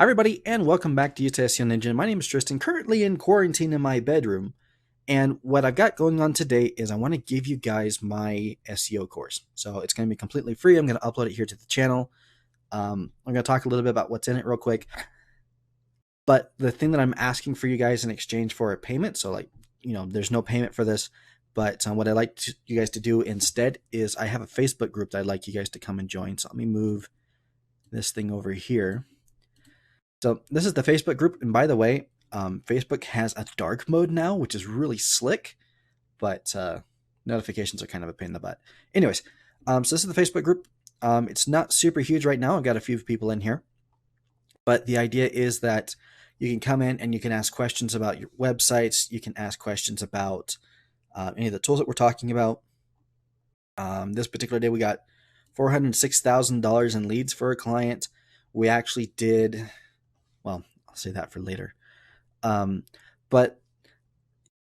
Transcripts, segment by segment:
Hi everybody, and welcome back to YouTube SEO Ninja. My name is Triston, currently in quarantine in my bedroom. And what I've got going on today is I want to give you guys my SEO course. So it's going to be completely free. I'm going to upload it here to the channel. I'm going to talk a little bit about what's in it real quick. But the thing that I'm asking for you guys in exchange for a payment, so there's no payment for this. But what I'd like you guys to do instead is I have a Facebook group that I'd like you guys to come and join. So let me move this thing over here. So this is the Facebook group, and by the way, Facebook has a dark mode now, which is really slick, but notifications are kind of a pain in the butt. Anyways, so this is the Facebook group. It's not super huge right now. I've got a few people in here, but the idea is that you can come in and you can ask questions about your websites. You can ask questions about any of the tools that we're talking about. This particular day, we got $406,000 in leads for a client. We actually did... Well, I'll say that for later. But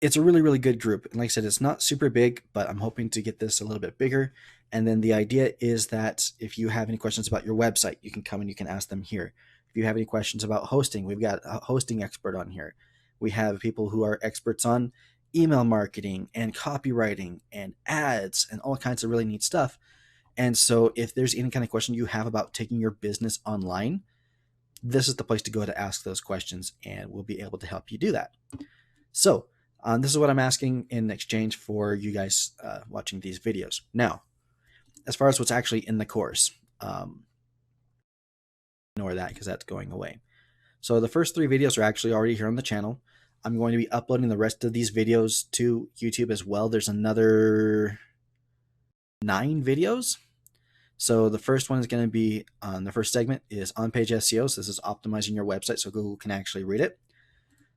it's a really, really good group. And like I said, it's not super big, but I'm hoping to get this a little bit bigger. And then the idea is that if you have any questions about your website, you can come and you can ask them here. If you have any questions about hosting, we've got a hosting expert on here. We have people who are experts on email marketing and copywriting and ads and all kinds of really neat stuff. And so if there's any kind of question you have about taking your business online, this is the place to go to ask those questions, and we'll be able to help you do that. So this is what I'm asking in exchange for you guys watching these videos. Now, as far as what's actually in the course, ignore that because that's going away. So the first 3 videos are actually already here on the channel. I'm going to be uploading the rest of these videos to YouTube as well. There's another 9 videos. So the first one is going to be the first segment is on-page SEO. So this is optimizing your website so Google can actually read it.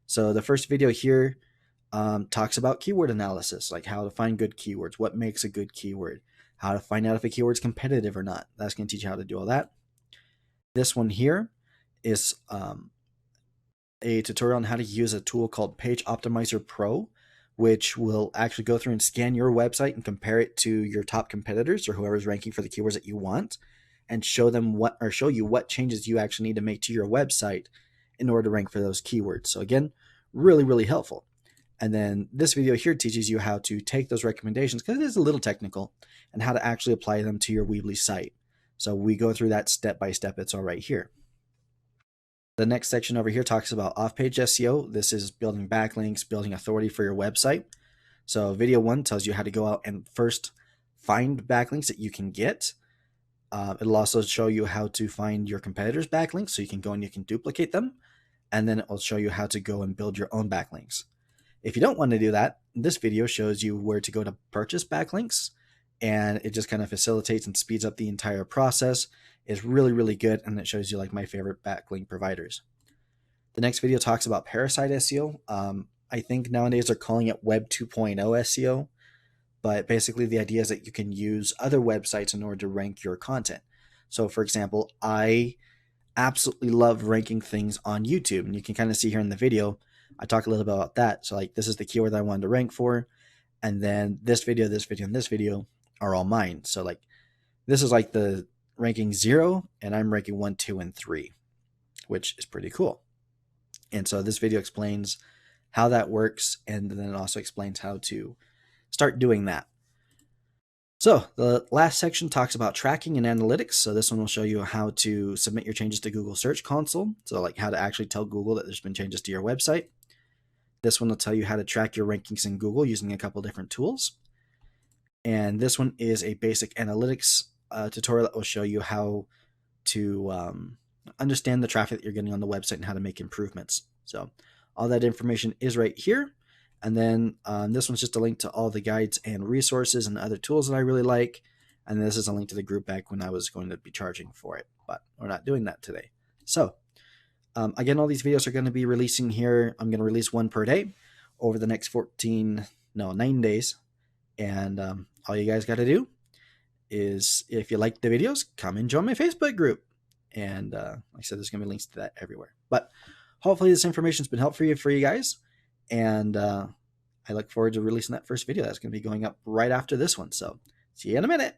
So the first video here talks about keyword analysis, like how to find good keywords, what makes a good keyword, how to find out if a keyword's competitive or not. That's going to teach you how to do all that. This one here is a tutorial on how to use a tool called Page Optimizer Pro, which will actually go through and scan your website and compare it to your top competitors or whoever's ranking for the keywords that you want, and show you what changes you actually need to make to your website in order to rank for those keywords. So again, really, really helpful. And then this video here teaches you how to take those recommendations, because it is a little technical, and how to actually apply them to your Weebly site. So we go through that step by step. It's all right here. The next section over here talks about off-page SEO. This is building backlinks, building authority for your website. So video 1 tells you how to go out and first find backlinks that you can get. It'll also show you how to find your competitors' backlinks, so you can go and you can duplicate them. And then it will show you how to go and build your own backlinks. If you don't want to do that, this video shows you where to go to purchase backlinks, and it just kind of facilitates and speeds up the entire process. Is really, really good, and it shows you like my favorite backlink providers. The next video talks about parasite SEO. I think nowadays they're calling it Web 2.0 SEO, but basically the idea is that you can use other websites in order to rank your content. So for example, I absolutely love ranking things on YouTube, and you can kind of see here in the video, I talk a little bit about that. So like this is the keyword that I wanted to rank for, and then this video, and this video are all mine. So like this is like the ranking 0, and I'm ranking 1, 2, and 3, which is pretty cool. And so this video explains how that works, and then it also explains how to start doing that. So the last section talks about tracking and analytics. So this one will show you how to submit your changes to Google Search Console. So like how to actually tell Google that there's been changes to your website. This one will tell you how to track your rankings in Google using a couple different tools. And this one is a basic analytics tutorial that will show you how to understand the traffic that you're getting on the website and how to make improvements. So all that information is right here. And then this one's just a link to all the guides and resources and other tools that I really like. And this is a link to the group back when I was going to be charging for it, but we're not doing that today. So again, all these videos are going to be releasing here. I'm going to release 1 per day over the next 9 days. And all you guys got to do is, if you like the videos, come and join my Facebook group. And like I said, there's going to be links to that everywhere. But hopefully this information's been helpful for you guys. And I look forward to releasing that first video. That's going to be going up right after this one. So see you in a minute.